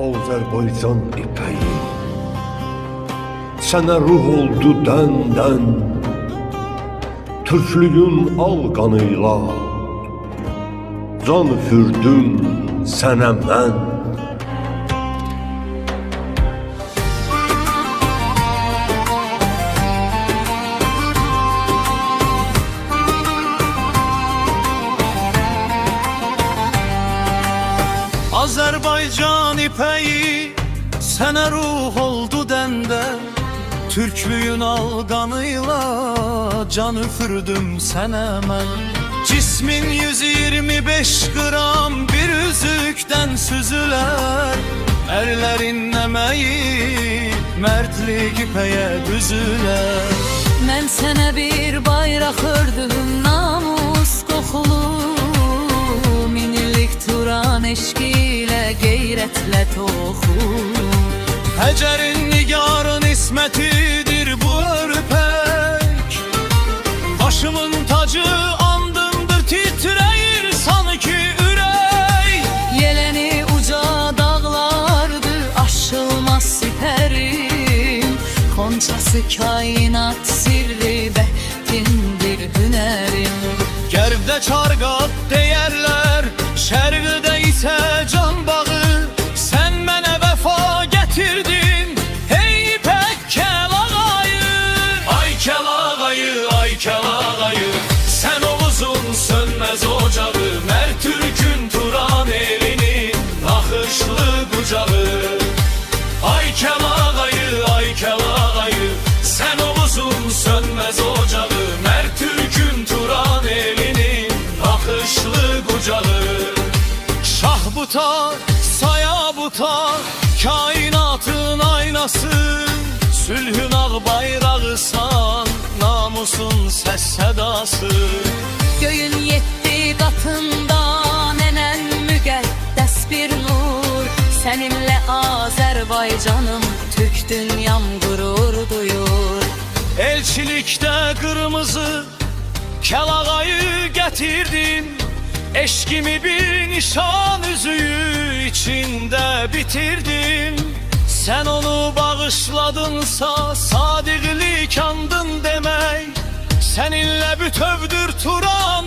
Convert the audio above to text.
Azərbaycan ipəyi sənə ruh oldu dən-dən, türklüyün al qanıyla can üfürdüm sənə mən. Azərbaycan ipəyi sənə ruh oldu dəndə, türklüyün alqanıyla can üfürdüm sənə mən. Cismin 125 qram bir üzükdən süzülər, ərlərin əməyi mərdlik ipəyə düzülər. Mən sənə bir bayraq ördüm namus qoxulu, minillik turan eşqilə qeyrətlə toxu. Həcərin nigarın ismətidir bu örpək, başımın tacı andımdır titrəyir sanki ürək. Yeləni uca dağlardır aşılmaz sipərim, xonçası kainat sirri bəxtindir hünərim. Qərbdə çarqat deyərlər, şərqdə isə can bağı, sən mənə vəfa gətirdin ey ipək kəlağayı. Ay kəlağayı, ay kəlağayı, sən Oğuzun sönməz ocağı, mərd türkün Turan elinin naxışlı qucağı. Ay kəlağayı, ay kəlağayı, sən Oğuzun sönməz ocağı, mərd türkün Turan elinin naxışlı qucağı. Şah buta, saya buta, kainatın aynası, sülhün ağ bayrağısan, namusun səs sədası. Göyün 7 qatından enən müqəddəs bir nur, səninlə Azərbaycanım, türk dünyam qürur duyur. Elçilikdə qırmızı kəlağayı gətirdim, eşkimi bir nişan üzüyü içində bitirdim. Sən onu bağışladınsa sadiqlik andın demək, səninlə bütövdür Turan